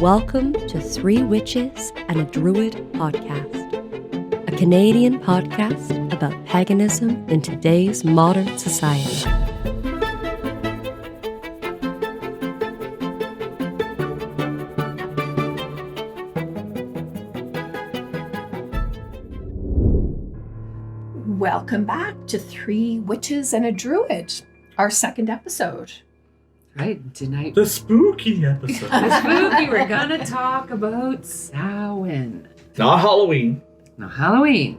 Welcome to Three Witches and a Druid podcast, a Canadian podcast about paganism in today's modern society. Welcome back to Three Witches and a Druid, our second episode. Right, tonight. The spooky episode. We're gonna talk about Samhain. Not Halloween. No, Halloween.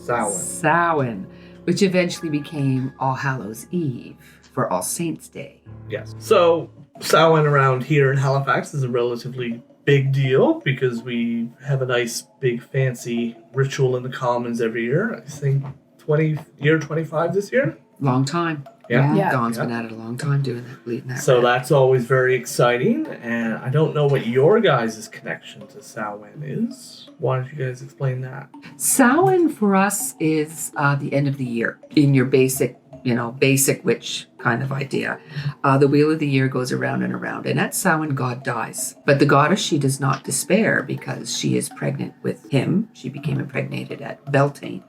Samhain. Samhain, which eventually became All Hallows Eve for All Saints Day. Yes. So, Samhain around here in Halifax is a relatively big deal because we have a nice, big, fancy ritual in the Commons every year. I think 25 this year. Long time. Yeah. Dawn's been at it a long time doing that, leading that. So that's always very exciting, and I don't know what your guys' connection to Samhain is. Why don't you guys explain that? Samhain for us is the end of the year in your basic witch kind of idea. The wheel of the year goes around and around, and at Samhain, God dies. But the goddess, she does not despair because she is pregnant with him. She became impregnated at Beltane.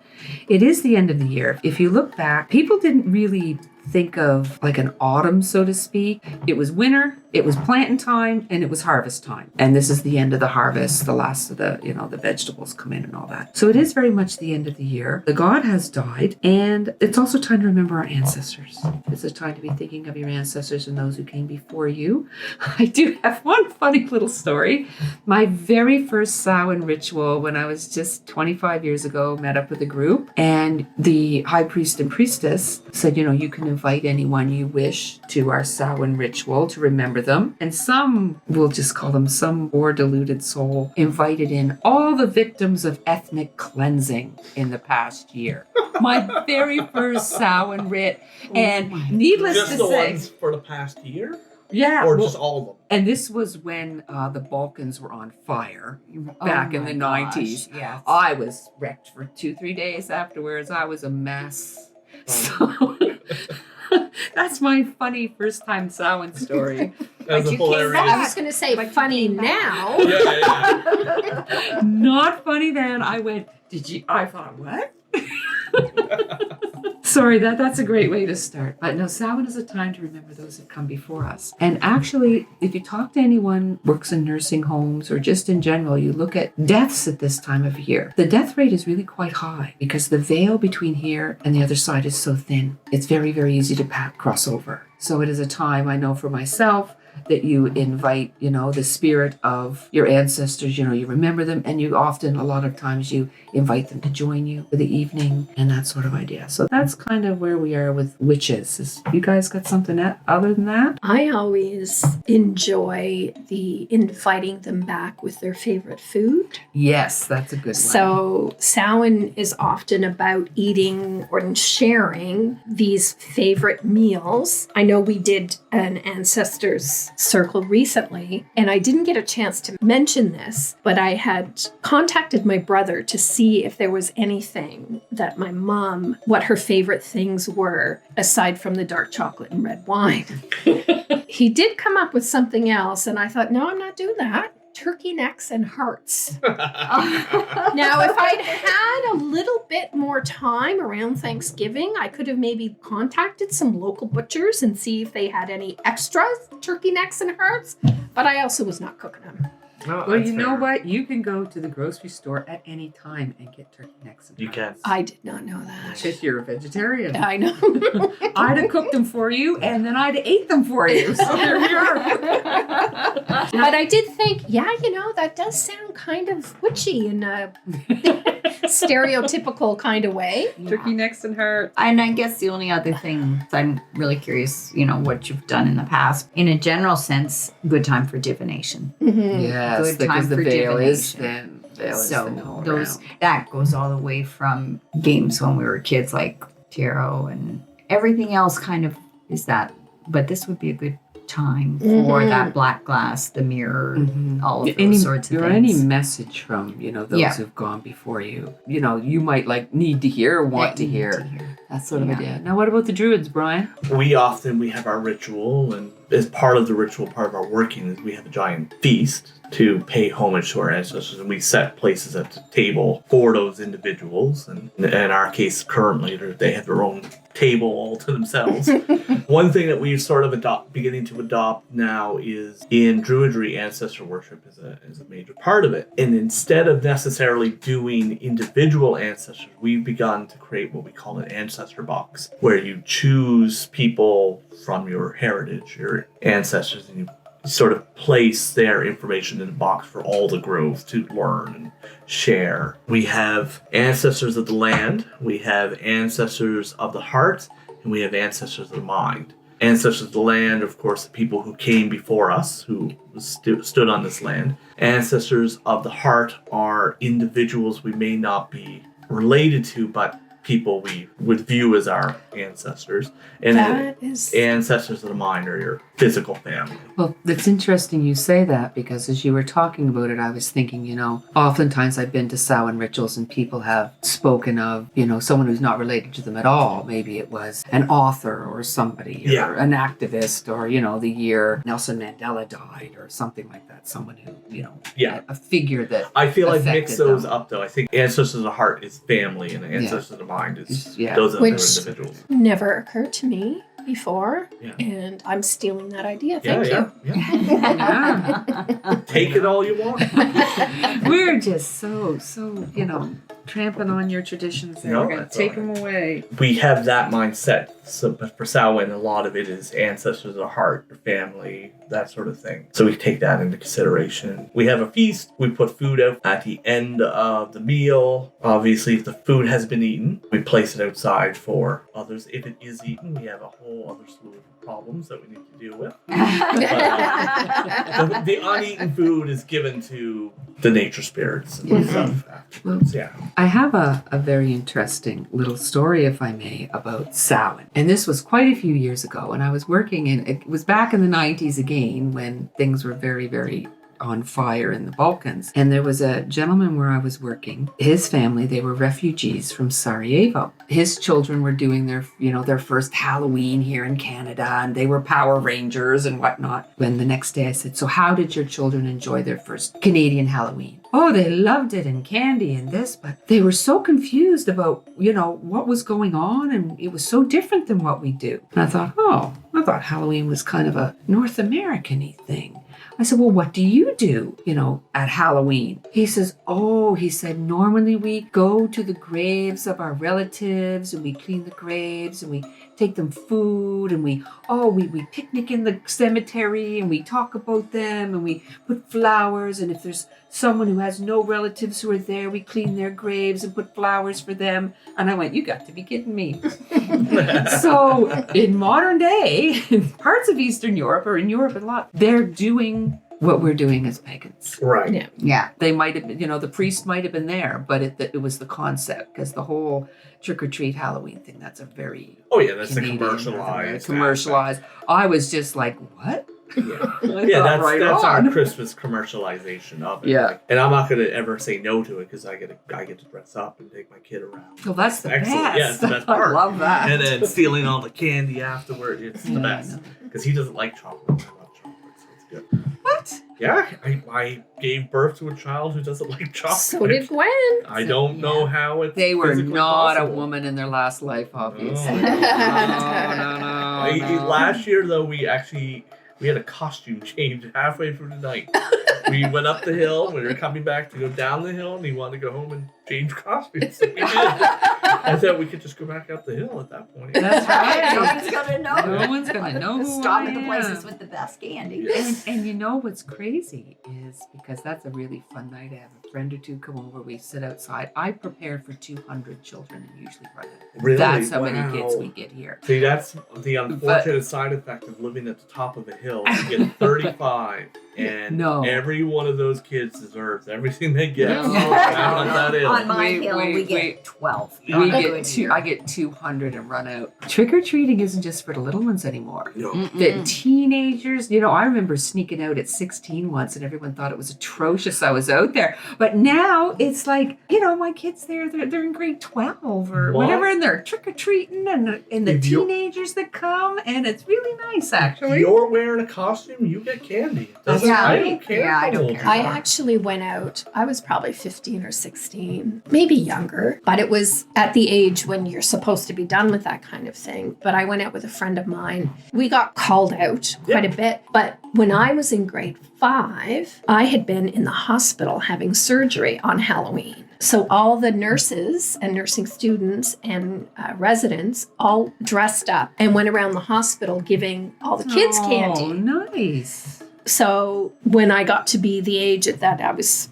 It is the end of the year. If you look back, people didn't really think of like an autumn, so to speak. It was winter, it was planting time, and it was harvest time. And this is the end of the harvest, the last of the vegetables come in and all that. So it is very much the end of the year. The god has died, and it's also time to remember our ancestors. It's a time to be thinking of your ancestors and those who came before you. I do have one funny little story. My very first Samhain ritual when I was just 25 years ago, met up with a group, and the high priest and priestess said, you can invite anyone you wish to our Samhain ritual to remember them. And some, we'll just call them some poor deluded soul, invited in all the victims of ethnic cleansing in the past year. My very first Samhain rit. And needless Just to the say, ones for the past year? yeah. Or just all of them? And this was when the Balkans were on fire back in the 90s. Yes. I was wrecked for 2-3 days afterwards. I was a mess. So that's my funny first time Samhain story. As a hilarious. I was going to say, funny now. Yeah. Not funny then. I went, I thought, what? Sorry, that's a great way to start. But no, Samhain is a time to remember those that come before us. And actually, if you talk to anyone who works in nursing homes or just in general, you look at deaths at this time of year. The death rate is really quite high because the veil between here and the other side is so thin. It's very, very easy to cross over. So it is a time, I know for myself, that you invite, the spirit of your ancestors, you remember them, and you often, a lot of times, you invite them to join you for the evening and that sort of idea. So that's kind of where we are with witches. You guys got something other than that? I always enjoy the inviting them back with their favorite food. Yes, that's a good one. So Samhain is often about eating or sharing these favorite meals. I know we did an ancestors circle recently, and I didn't get a chance to mention this, but I had contacted my brother to see if there was anything that my mom, what her favorite things were, aside from the dark chocolate and red wine. He did come up with something else, and I thought, no, I'm not doing that. Turkey necks and hearts. Now, if I'd had a little bit more time around Thanksgiving, I could have maybe contacted some local butchers and see if they had any extra turkey necks and hearts, but I also was not cooking them. No, Well, that's you know fair. what? You can go to the grocery store at any time and get turkey necks and You can. I did not know that. If you're a vegetarian. I know. I'd have cooked them for you, and then I'd have ate them for you. So there we are. But I did think, that does sound kind of witchy in a stereotypical kind of way. Turkey necks and hearts. And I guess the only other thing, I'm really curious, what you've done in the past. In a general sense, good time for divination. Mm-hmm. Yes, Good because time the for veil is divination. thin. Veil is thin all those around. that goes all the way from games when we were kids, like tarot, and everything else kind of is that. But this would be a good time for that black glass, the mirror, all of those sorts of or things. any message from those who've gone before you. You might need to hear or want to hear. That sort of idea. Now, what about the Druids, Brian? We have our ritual, and as part of the ritual, part of our working is we have a giant feast to pay homage to our ancestors, and we set places at the table for those individuals. And in our case, currently, they have their own table all to themselves. One thing that we've sort of beginning to adopt now is in Druidry, ancestor worship is a major part of it. And instead of necessarily doing individual ancestors, we've begun to create what we call an ancestor box, where you choose people from your heritage, your ancestors, and you sort of place their information in a box for all the grove to learn and share. We have ancestors of the land, we have ancestors of the heart, and we have ancestors of the mind. Ancestors of the land, of course, the people who came before us, who stood on this land. Ancestors of the heart are individuals we may not be related to, but people we would view as our ancestors. And ancestors of the mind are your physical family. Well, it's interesting you say that, because as you were talking about it, I was thinking, oftentimes I've been to Samhain rituals and people have spoken of, someone who's not related to them at all. Maybe it was an author or somebody or an activist, or, the year Nelson Mandela died or something like that. Someone who, a figure that I feel I've mixed those them. up, though. I think ancestors of the heart is family, and ancestors of the mind is those other individuals. Never occurred to me before, Yeah. and I'm stealing that idea. Thank you. Yeah. Take it all you want. We're just so tramping on your traditions there. No, We're going to that's take all right. them away. We have that mindset. So, but for Samhain, a lot of it is ancestors of the heart, your family, that sort of thing. So we take that into consideration. We have a feast. We put food out at the end of the meal. Obviously, if the food has been eaten, we place it outside for others. If it is eaten, we have a whole other slew of problems that we need to deal with. But, the uneaten food is given to the nature spirits and stuff afterwards. Yeah. I have a very interesting little story, if I may, about Samhain. And this was quite a few years ago, and I was working it was back in the 90s again, when things were very, very on fire in the Balkans. And there was a gentleman where I was working. His family, they were refugees from Sarajevo. His children were doing their first Halloween here in Canada, and they were Power Rangers and whatnot. When the next day I said, "So how did your children enjoy their first Canadian Halloween?" "Oh, they loved it, and candy and this, but they were so confused about, what was going on, and it was so different than what we do." And I thought Halloween was kind of a North American-y thing. I said, "Well, what do you do, at Halloween?" He said, "Normally we go to the graves of our relatives, and we clean the graves, and we take them food, and we picnic in the cemetery, and we talk about them, and we put flowers, and if there's someone who has no relatives who are there, we clean their graves and put flowers for them." And I went, "You got to be kidding me." So in modern day, in parts of Eastern Europe, or in Europe a lot, they're doing what we're doing as pagans. Right. Yeah. They might have been, the priest might have been there, but it was the concept, because the whole trick-or-treat Halloween thing, that's a very That's Canadian, the commercialized. commercialized. I was just like, what? Yeah, that's our Christmas commercialization of it. Yeah. Like, and I'm not going to ever say no to it, because I get to dress up and take my kid around. Well, that's the Excellent. best. Yeah, it's the best part. I love that. And then stealing all the candy afterward. It's the best. Because he doesn't like chocolate. I love chocolate, so it's good. What? Yeah, I gave birth to a child who doesn't like chocolate. So did Gwen. I don't know how it's They were physically not possible. a woman in their last life, obviously. No. No. Last year, though, we had a costume change halfway through the night. We went up the hill. We were coming back to go down the hill, and he wanted to go home and change costumes. So we did. I thought we could just go back up the hill at that point. That's right. No one's gonna know. No one's gonna know who Stop I at the am. places with the best candy. And you know what's crazy is, because that's a really fun night. I have a friend or two come over. We sit outside. I prepare for 200 children and usually run it. Really? That's how many Wow. kids we get here. See, that's the unfortunate side effect of living at the top of a hill. You get 35 And No. every one of those kids deserves everything they get. No. I'm not that ill. On my Wait, hill, wait, we get wait. 12. We On a get good year. I get 200 and run out. Trick or treating isn't just for the little ones anymore. No. The teenagers, I remember sneaking out at 16 once, and everyone thought it was atrocious I was out there. But now it's like, my kids they're in grade 12 or What? whatever, and they're trick or treating, and the If you're- teenagers that come, and it's really nice actually. If you're wearing a costume, you get candy. I don't care. Yeah, I how don't old care. you I are. actually went out, I was probably 15 or 16, maybe younger, but it was at the age when you're supposed to be done with that kind of thing. But I went out with a friend of mine. We got called out quite a bit, but when I was in grade 5, I had been in the hospital having surgery on Halloween. So all the nurses and nursing students and residents all dressed up and went around the hospital giving all the kids Oh, candy. nice. So when I got to be the age that I was,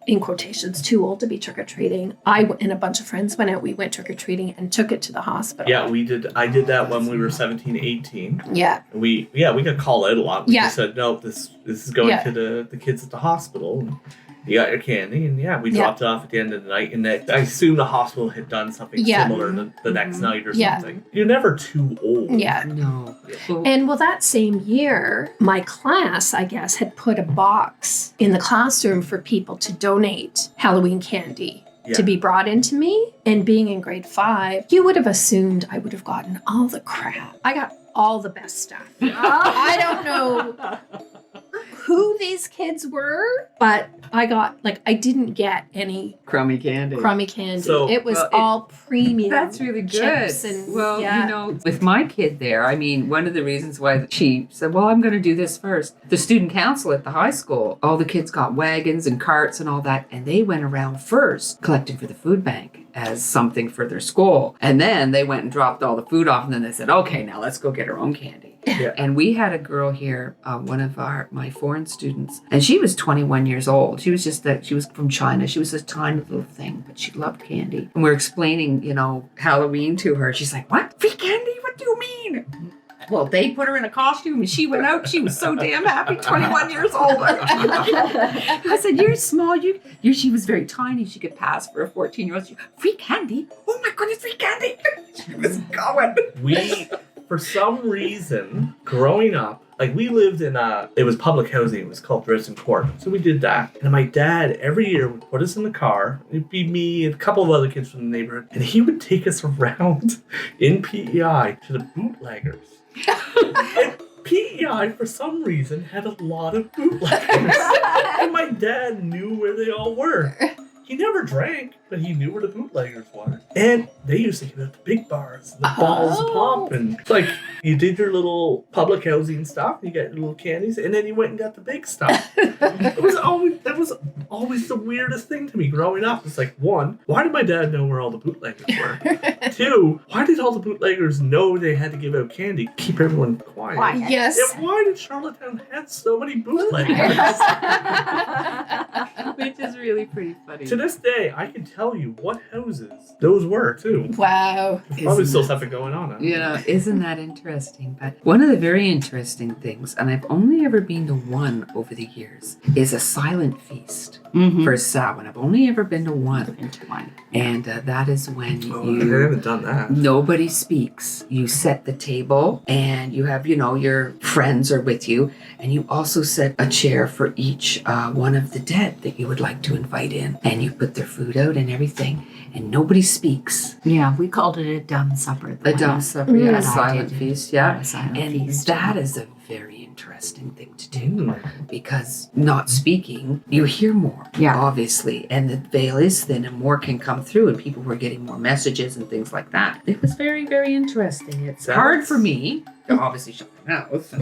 in quotations, too old to be trick-or-treating, I and a bunch of friends went out. We went trick-or-treating and took it to the hospital. Yeah, we did. I did that when we were 17, 18. Yeah. We got called out a lot. We Yeah. just said, no, this is going Yeah. to the kids at the hospital. And you got your candy, and we dropped it off at the end of the night. And I assume the hospital had done something Yeah. similar the next night or Yeah. something. You're never too old. Yeah. No. Well, And that same year, my class, I guess, had put a box in the classroom for people to donate Halloween candy to be brought into me. And being in grade 5, you would have assumed I would have gotten all the crap. I got all the best stuff. I don't know who these kids were, but I didn't get any crummy candy. crummy candy. So- it was Well, all premium. That's really good. chips and Well, with my kid there, one of the reasons why she said, well, I'm going to do this first. The student council at the high school, all the kids got wagons and carts and all that, and they went around first collecting for the food bank as something for their school. And then they went and dropped all the food off, and then they said, okay, now let's go get our own candy. Yeah. And we had a girl here, one of my foreign students, and she was 21 years old. She was she was from China. She was a tiny little thing, but she loved candy. And we're explaining, Halloween to her. She's like, what? Free candy? What do you mean? Well, they put her in a costume and she went out. She was so damn happy, 21 years old. I said, you're small. She was very tiny. She could pass for a 14-year-old. Free candy? Oh my goodness, free candy. She was going. For some reason, growing up, we lived in it was public housing. It was called Dresden Court. So we did that. And my dad, every year, would put us in the car. It'd be me and a couple of other kids from the neighborhood. And he would take us around in PEI to the bootleggers. And PEI, for some reason, had a lot of bootleggers. And my dad knew where they all were. He never drank, but he knew where the bootleggers were. And they used to give out the big bars, the balls pop, and you did your little public housing stuff, you got your little candies, and then you went and got the big stuff. That was always the weirdest thing to me growing up. It's like, one, why did my dad know where all the bootleggers were? Two, why did all the bootleggers know they had to give out candy? Keep everyone quiet. Yes. And why did Charlottetown have so many bootleggers? Which is really pretty funny. To this day, I can tell you what houses those were, too. Wow. Probably still something going on. Isn't that interesting? But one of the very interesting things, and I've only ever been to one over the years, is a silent feast for Samhain. I've only ever been to one. And that is when I haven't done that. nobody speaks. You set the table and you have, your friends are with you. And you also set a chair for each one of the dead that you would like to invite in. And you put their food out and everything. And nobody speaks. Yeah, we called it a dumb supper. A dumb supper, a I silent did. feast, yeah. A silent And feast. that is a very interesting thing to do because not speaking, you hear more, obviously, and the veil is thin and more can come through and people were getting more messages and things like that. It was very, very interesting. It's hard for me to obviously shut my mouth.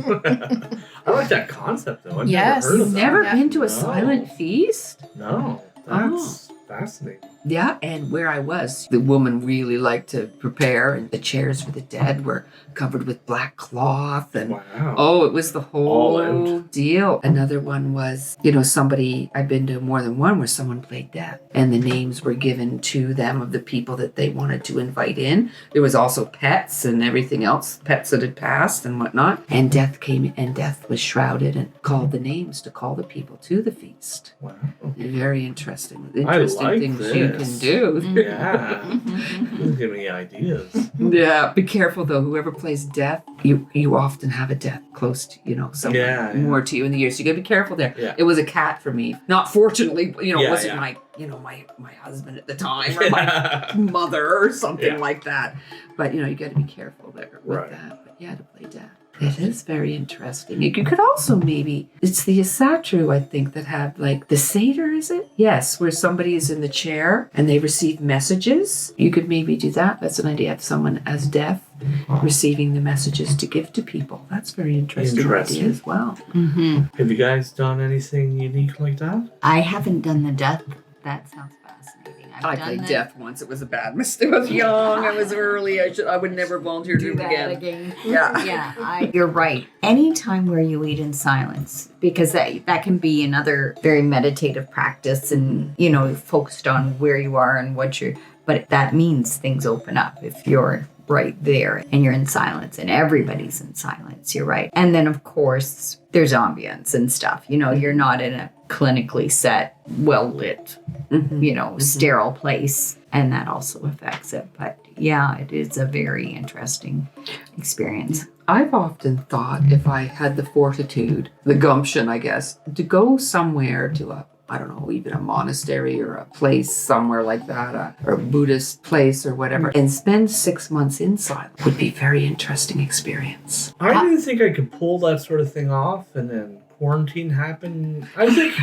I like that concept, though. I've Yes. never heard of You've never that. been to a No. silent feast? No. That's fascinating. Yeah, and where I was, the woman really liked to prepare, and the chairs for the dead were covered with black cloth, and Wow. oh, it was the All whole deal. Another one was, somebody, I've been to more than one where someone played death, and the names were given to them of the people that they wanted to invite in. There was also pets and everything else, pets that had passed and whatnot, and death came, and death was shrouded and called the names to call the people to the feast. Wow. Very interesting. I Interesting like things this. you can do. Yeah. This give me ideas. Yeah, be careful though. Whoever plays death, you often have a death close to, someone more to you in the year. So you gotta be careful there. Yeah. It was a cat for me. Not fortunately, it wasn't yeah. my husband at the time or my mother or something like that. But you gotta be careful there with Right. that. But yeah, to play death. It is very interesting. You could also it's the Asatru, I think, that have like the Seder, is it? Yes, where somebody is in the chair and they receive messages. You could maybe do that. That's an idea of someone as deaf receiving the messages to give to people. That's very interesting idea as well. Mm-hmm. Have you guys done anything unique like that? I haven't done the death. That sounds fascinating. I played death once. It was a bad mistake. I was young. I was early. I would never volunteer to do it again. Yeah. Yeah, you're right. Anytime where you eat in silence, because that can be another very meditative practice and, focused on where you are and but that means things open up if you're right there and you're in silence and everybody's in silence. You're right. And then, of course, there's ambience and stuff. You're not in a clinically set, well lit, sterile place. And that also affects it. But yeah, it is a very interesting experience. I've often thought if I had the fortitude, the gumption, I guess, to go somewhere to even a monastery or a place somewhere like that, or a Buddhist place or whatever, and spend 6 months in silence would be a very interesting experience. I didn't think I could pull that sort of thing off, and then quarantine happened. I think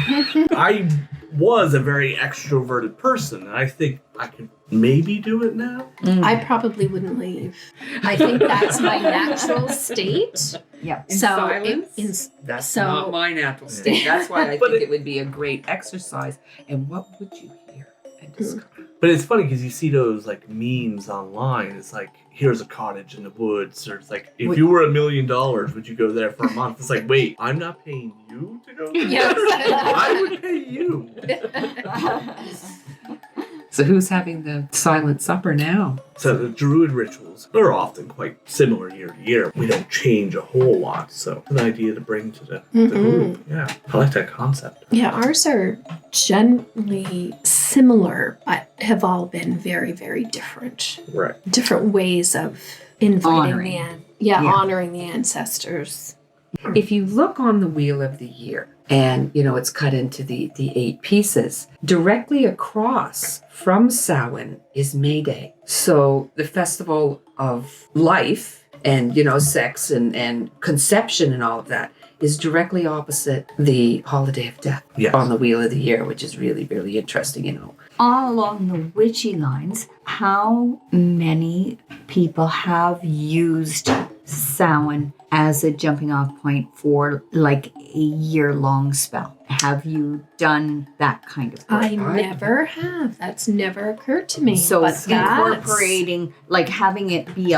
I was a very extroverted person, and I think I could maybe do it now. I probably wouldn't leave. I think that's my natural state. Yeah. In silence? That's not my natural state. That's why I think it would be a great exercise. And what would you hear and discover? But it's funny because you see those like memes online. It's like, here's a cottage in the woods, or it's like, if you were $1 million, would you go there for a month? It's like, wait, I'm not paying you to go there. Yes. I would pay you. So who's having the silent supper now? So the Druid rituals are often quite similar year to year. We don't change a whole lot, so it's an idea to bring to the group. Yeah, I like that concept. Yeah, ours are generally similar, but have all been very, very different. Right. Different ways of inviting Honoring. honoring the ancestors. If you look on the Wheel of the Year, and it's cut into the 8 pieces, directly across from Samhain is May Day. So the festival of life and, sex and conception and all of that is directly opposite the holiday of death on the Wheel of the Year, which is really, really interesting, All along the witchy lines, how many people have used Samhain as a jumping off point for like a year-long spell? Have you done that kind of work? I never have. That's never occurred to me. So but incorporating, like having it be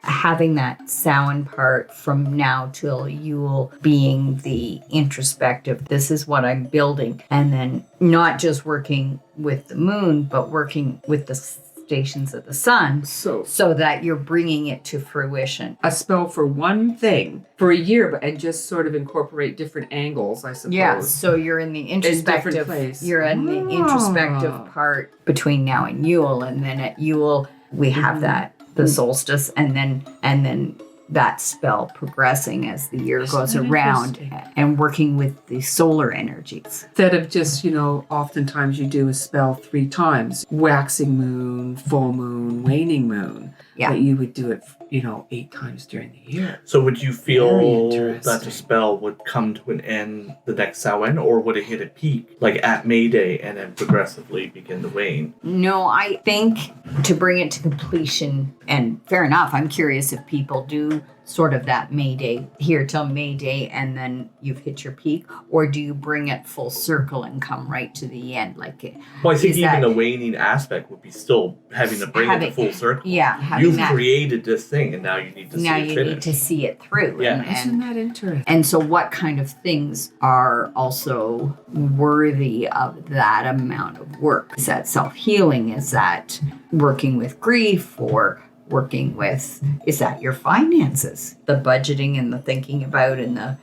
having that Samhain part from now till Yule being the introspective, this is what I'm building. And then not just working with the moon, but working with the stations of the sun so that you're bringing it to fruition. A spell for one thing for a year, and just sort of incorporate different angles, I suppose. Yeah, so you're in the introspective place. You're in the introspective part between now and Yule, and then at Yule we have the solstice, and then that spell progressing as the year goes around and working with the solar energies. Instead of just, oftentimes you do a spell 3 times, waxing moon, full moon, waning moon. Yeah. But you would do it, 8 times during the year. So would you feel Very that the spell would come to an end the next Samhain, or would it hit a peak, like at May Day, and then progressively begin to wane? No, I think to bring it to completion, and fair enough, I'm curious if people do sort of that May Day here till May Day and then you've hit your peak? Or do you bring it full circle and come right to the end? Like, Well, I think is even that- the waning aspect would be still having to bring it to full circle. Yeah, having You've that. created this thing, and now you need to Now see it you finish. need to see it through. Yeah. Isn't that interesting? And so what kind of things are also worthy of that amount of work? Is that self-healing? Is that working with grief or working with, is that your finances? The budgeting and the thinking about and the,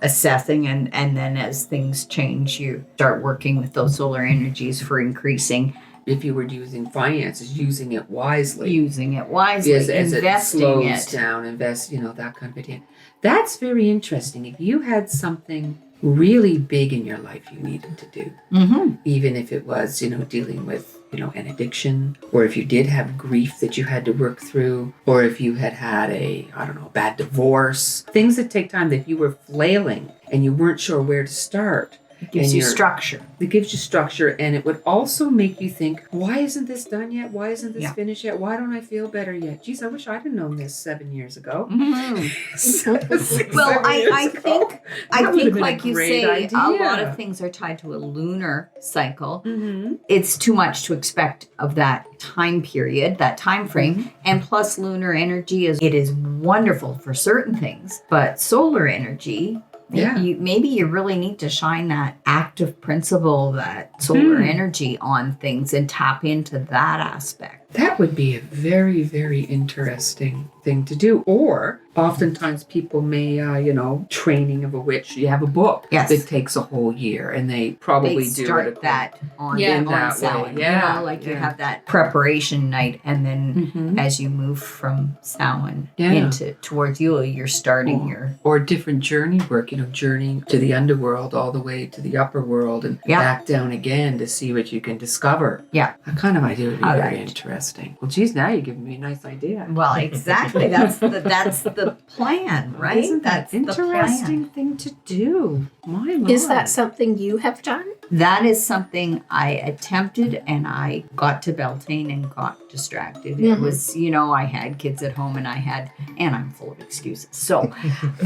assessing and then as things change, you start working with those solar energies for increasing, If you were using finances, using it wisely. using it wisely, as it investing slows it. down, that kind of idea. That's very interesting. If you had something really big in your life you needed to do, Mm-hmm. even if it was, dealing with, an addiction, or if you did have grief that you had to work through, or if you had a bad divorce, things that take time, that if you were flailing and you weren't sure where to start. It gives And you you're- structure. It gives you structure, and it would also make you think, why isn't this done yet? Why isn't this Yeah. finished yet? Why don't I feel better yet? Geez, I wish I'd have known this 7 years ago. Mm-hmm. Well, I think, That would've been a like you great say, a lot idea. of things are tied to a lunar cycle. Mm-hmm. It's too much to expect of that time period, that time frame. Mm-hmm. And plus lunar energy is wonderful for certain things, but solar energy, Yeah. maybe you really need to shine that active principle, that solar energy on things and tap into that aspect. That would be a very, very interesting thing to do. Or oftentimes people may, training of a witch. You have a book Yes. that takes a whole year, and they probably They do start it that on, Yeah. in on that Samhain. way. Yeah, You yeah. have that preparation night, and then Mhm. as you move from Samhain Yeah. into towards Yule, you're starting your or different journey work, journeying to the underworld all the way to the upper world and Yeah. back down again to see what you can discover. Yeah. That kind of idea would be All very right. interesting. Well, geez, now you're giving me a nice idea. well, exactly. That's the plan, right? Isn't that That's the plan. interesting thing to do? My Lord. Is that something you have done? That is something I attempted, and I got to Beltane and got distracted. It Mhm. was, I had kids at home, and I'm full of excuses. So,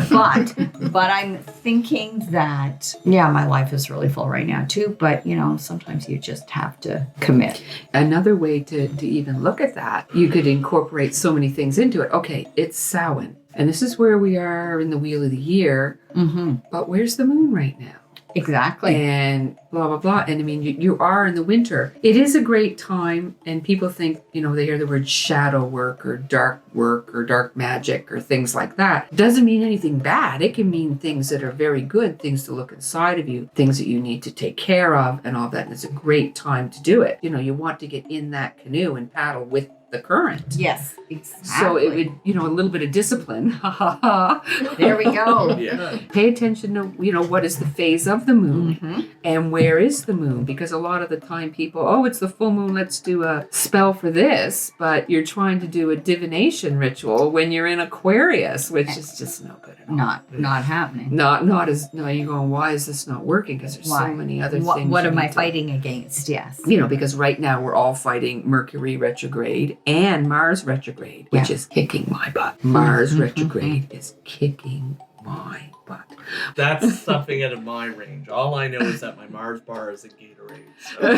but I'm thinking that, my life is really full right now too. But sometimes you just have to commit. Another way to even look at that, you could incorporate so many things into it. Okay, it's Samhain, and this is where we are in the wheel of the year, Mm-hmm. but where's the moon right now? Exactly. And blah, blah, blah. And I mean, you are in the winter. It is a great time, and people think, they hear the word shadow work or dark magic or things like that. It doesn't mean anything bad. It can mean things that are very good, things to look inside of you, things that you need to take care of and all that. And it's a great time to do it. You want to get in that canoe and paddle with the current. Yes, exactly. So it would, a little bit of discipline. There we go. Yeah. Pay attention to, what is the phase of the moon Mhm. and where is the moon? Because a lot of the time people, it's the full moon, let's do a spell for this. But you're trying to do a divination ritual when you're in Aquarius, which is just no good at all. Not happening. You're going, why is this not working? Because there's Why? so many other What things. you am I need to- fighting against? Yes. because right now we're all fighting Mercury retrograde and Mars retrograde, which Yeah. is kicking my butt. Mars retrograde is kicking my butt. That's something out of my range. All I know is that my Mars bar is a Gatorade. So.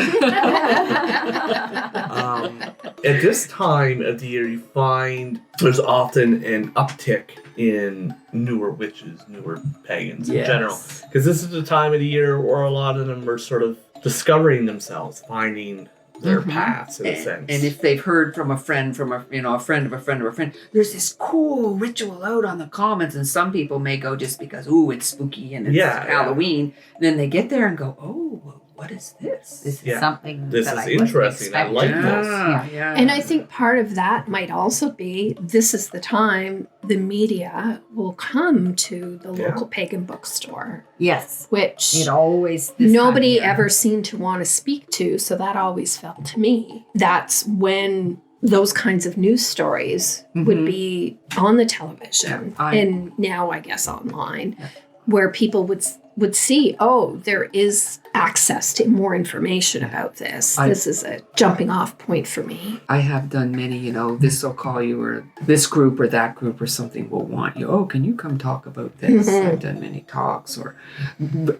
At this time of the year, you find there's often an uptick in newer witches, newer pagans in general. Because this is the time of the year where a lot of them are sort of discovering themselves, finding their paths in a sense. And if they've heard from a friend, from a friend of a friend of a friend, there's this cool ritual out on the commons, and some people may go just because, it's spooky and it's Halloween. Then they get there and go, well, what is this? This is Yeah. something This that is I wasn't interesting. I like expecting. this. Yeah. And I think part of that might also be this is the time the media will come to the Yeah. local pagan bookstore, Yes. which It always this nobody time of year. ever seemed to want to speak to. So that always felt to me that's when those kinds of news stories would be on the television Yeah, and now I guess online, where people would would see, oh, there is access to more information about this. This is a jumping off point for me. I have done many, this will call you, or this group or that group or something will want you. Oh, can you come talk about this? I've done many talks, or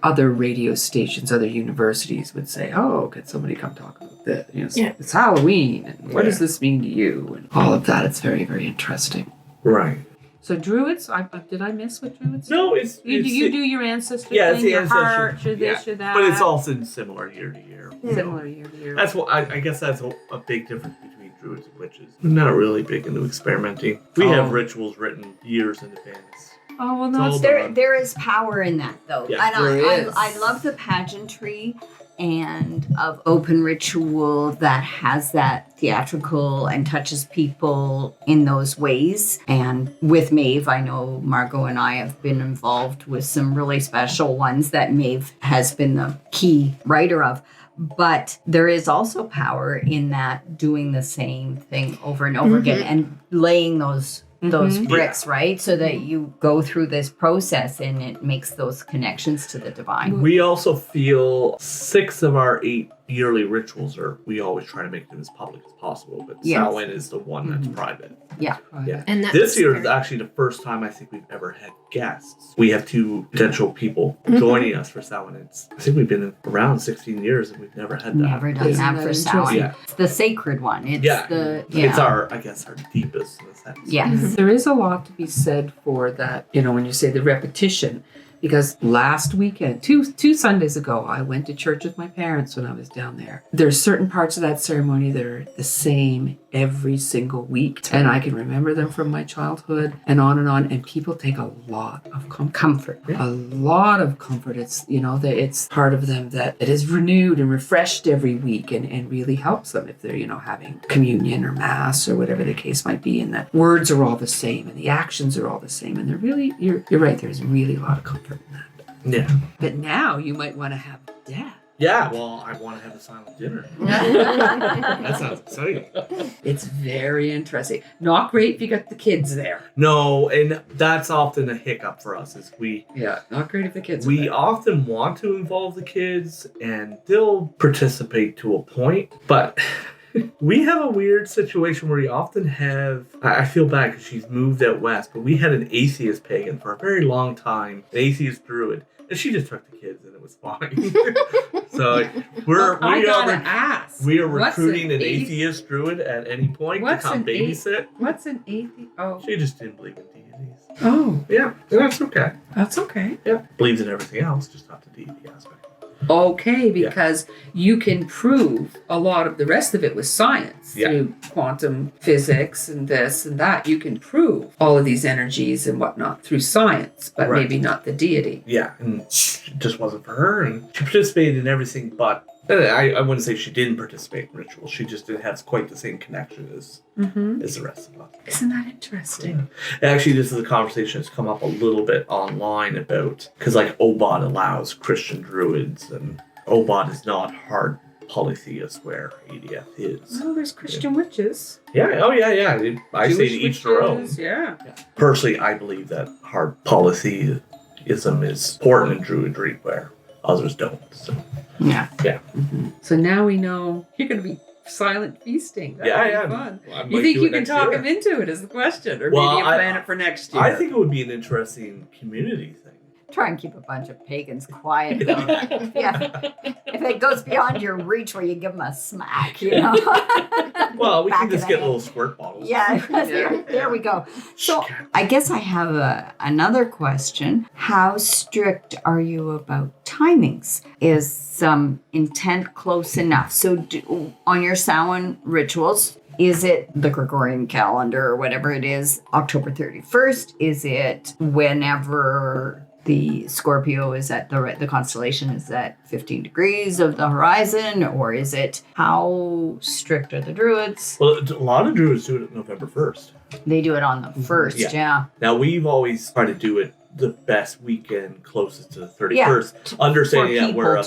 other radio stations, other universities would say, oh, can somebody come talk about this? It's Halloween, and what does this mean to you? And all of that. It's very, very interesting. Right. So Druids, did I miss what Druids? No, you do your ancestor thing, it's the your ancestor, heart, your this, your that. But it's also similar year to year. Similar year to year. That's what I guess that's a big difference between Druids and witches. We're not really big into experimenting. We have rituals written years in advance. Oh well, no. There is power in that though, Yeah, and I love the pageantry and of open ritual that has that theatrical and touches people in those ways. And with Maeve, I know Margot and I have been involved with some really special ones that Maeve has been the key writer of. But there is also power in that doing the same thing over and over again and laying those bricks, right? So that you go through this process and it makes those connections to the divine. We also feel 6 of our 8 yearly rituals we always try to make them as public as possible, but Samhain is the one that's private. Yeah. And this year is actually the first time I think we've ever had guests. We have 2 potential people joining us for Samhain. I think we've been around 16 years and we've never had that. Never done that for Samhain. Yeah. It's the sacred one. It's it's our deepest in a sense. Yes. There is a lot to be said for that, when you say the repetition. Because last weekend, two Sundays ago, I went to church with my parents when I was down there. There's certain parts of that ceremony that are the same every single week. And I can remember them from my childhood and on. And people take a lot of comfort. A lot of comfort. It's, that it's part of them that it is renewed and refreshed every week and really helps them if they're, having communion or mass or whatever the case might be. And that words are all the same and the actions are all the same. And they're really, you're right, there's really a lot of comfort. Yeah. But now you might want to have that. Yeah, well, I want to have a silent dinner. That sounds exciting. It's very interesting. Not great if you got the kids there. No, and that's often a hiccup for us is not great if the kids we are there. often want to involve the kids and they'll participate to a point, but we have a weird situation where we often have, I feel bad because she's moved out west, but we had an atheist pagan for a very long time, an atheist druid, and she just took the kids and it was fine. So we are recruiting an atheist druid at any point to come babysit. What's an atheist? Oh. She just didn't believe in deities. Oh. Yeah, and that's okay. That's okay. Yeah, believes in everything else, just not the deity aspect. Okay, because you can prove a lot of the rest of it with science through quantum physics and this and that. You can prove all of these energies and whatnot through science, but maybe not the deity. Yeah, and it just wasn't for her. And she participated in everything, but I wouldn't say she didn't participate in rituals. She just didn't have quite the same connection as the rest of us. Isn't that interesting? Yeah. Actually, this is a conversation that's come up a little bit online about, because like OBOD allows Christian druids, and OBOD is not hard polytheist where ADF is. Oh, there's Christian witches. Yeah, I say to each their own. Yeah. Personally, I believe that hard polytheism is important in druidry where others don't. So. Yeah. So now we know you're going to be silent feasting. That'd be fun. Well, you think you can talk him into it is the question, or maybe you plan it for next year? I think it would be an interesting community thing. Try and keep a bunch of pagans quiet, though. If it goes beyond your reach where you give them a smack, Well, we Back can just of get the little squirt bottles. There we go. So I guess I have another question. How strict are you about timings? Is some intent close enough? So on your Samhain rituals, is it the Gregorian calendar or whatever it is, October 31st? Is it whenever the Scorpio is at the constellation is at 15 degrees of the horizon, or is it, how strict are the Druids? Well, a lot of Druids do it November 1st. They do it on the 1st, yeah. Now, we've always tried to do it the best weekend closest to the 31st. Understanding that we're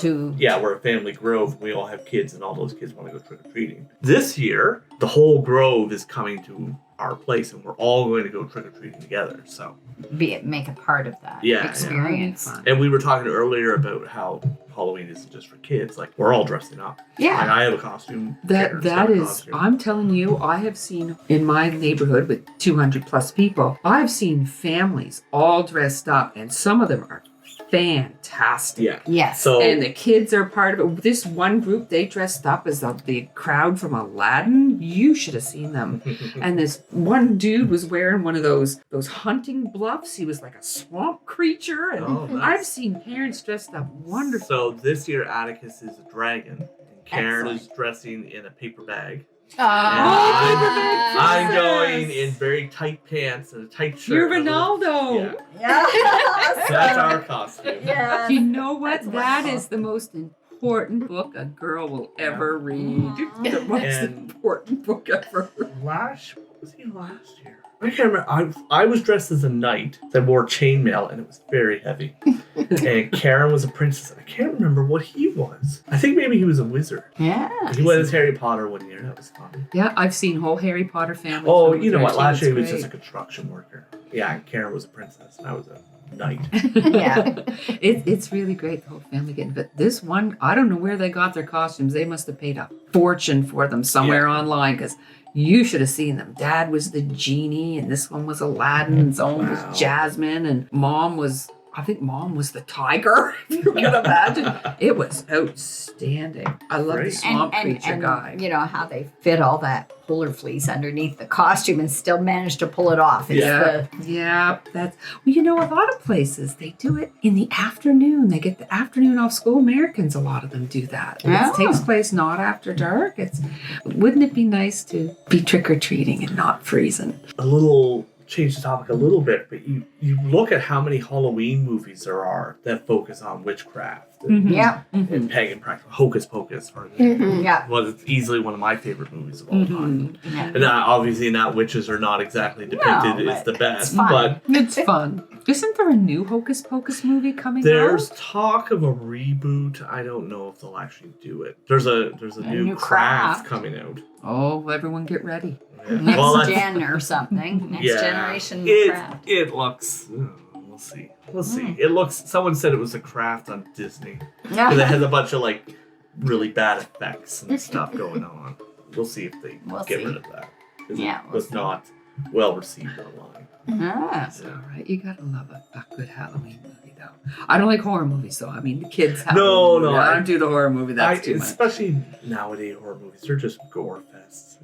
a family grove, we all have kids, and all those kids want to go trick-or-treating. This year, the whole grove is coming to our place, and we're all going to go trick or treating together. So Make a part of that Yeah, experience. Fun. and we were talking earlier about how Halloween isn't just for kids. Like, we're all dressing up. Yeah. Like, I have a costume. Karen's That got a is, costume. I'm telling you, I have seen in my neighborhood with 200 plus people, I've seen families all dressed up, and some of them are fantastic. Yeah. Yes. So And the kids are part of it. This one group, they dressed up as the crowd from Aladdin. You should have seen them. And this one dude was wearing one of those hunting bluffs. He was like a swamp creature. And Oh, nice. I've seen parents dressed up wonderful. So this year, Atticus is a dragon, and Karen Excellent. is dressing in a paper bag. Ah. I'm going in very tight pants and a tight shirt. You're and a little- Ronaldo. Yeah, Yeah. that's our costume. Yes. You know what? That's That wonderful. is the most important book a girl will ever read. The most And- important book ever. What was he last year? I can't remember. I was dressed as a knight that wore chainmail, and it was very heavy. And Karen was a princess. I can't remember what he was. I think maybe he was a wizard. Yeah. He went as Harry Potter one year. That was fun. Yeah, I've seen whole Harry Potter families. Oh, from you know what? 13. Last year he It's was just a great. construction worker. Yeah, and Karen was a princess, and I was a knight. Yeah. It's really great, the whole family getting. But this one, I don't know where they got their costumes. They must have paid a fortune for them somewhere online, because you should have seen them. Dad was the genie, and this one was Aladdin, and Zone Wow. was Jasmine, and I think Mom was the tiger. If you can imagine, it was outstanding. I love the Great. swamp creature guy. You know how they fit all that polar fleece underneath the costume and still manage to pull it off. It's Yeah, the- yeah, that's a lot of places they do it in the afternoon. They get the afternoon off school. Americans, a lot of them do that. And Oh. It takes place not after dark. Wouldn't it be nice to be trick or treating and not freezing? A little change the topic a little bit, but you look at how many Halloween movies there are that focus on witchcraft and, Yeah. and pagan practice. Hocus Pocus, for Yeah. well, it's easily one of my favorite movies of all time. Yeah. And obviously, in that, witches are not exactly depicted No, as the but best. it's fun. But It's fun. Isn't there a new Hocus Pocus movie coming there's out? talk of a reboot. I don't know if they'll actually do it. There's a new new craft craft. coming out. Oh, everyone get ready. Yeah. Next Well, that's- gen or something. Next generation craft. It looks. We'll see. We'll see. It looks. Someone said it was a craft on Disney. And it has a bunch of like really bad effects and stuff going on. We'll see if they We'll get see. rid of that. 'Cause Yeah, it we'll was see. not well received online. Ah. That's all right. You gotta love a good Halloween movie, though. I don't like horror movies, though. I mean, the kids have. No, no, I don't do the horror movie. That's too much. Especially nowadays horror movies, they're just gore fests.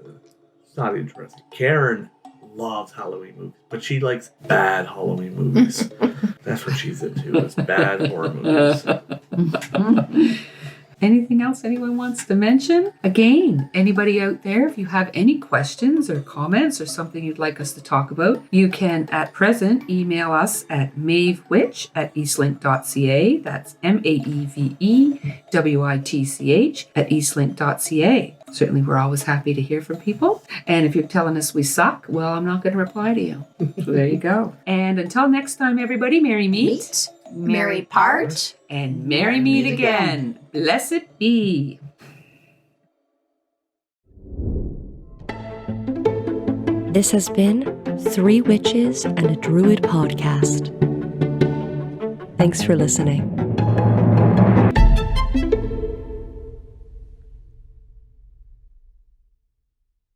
It's not interesting. Karen loves Halloween movies, but she likes bad Halloween movies. That's what she's into, is bad horror movies. Anything else anyone wants to mention? Again, anybody out there, if you have any questions or comments or something you'd like us to talk about, you can at present email us at mavewitch@eastlink.ca. That's MAEVEWITCH at eastlink.ca. Certainly, we're always happy to hear from people. And if you're telling us we suck, well, I'm not going to reply to you. So there you go. And until next time, everybody, merry meet. Merry part. And merry meet again. Blessed be. This has been 3 Witches and a Druid podcast. Thanks for listening.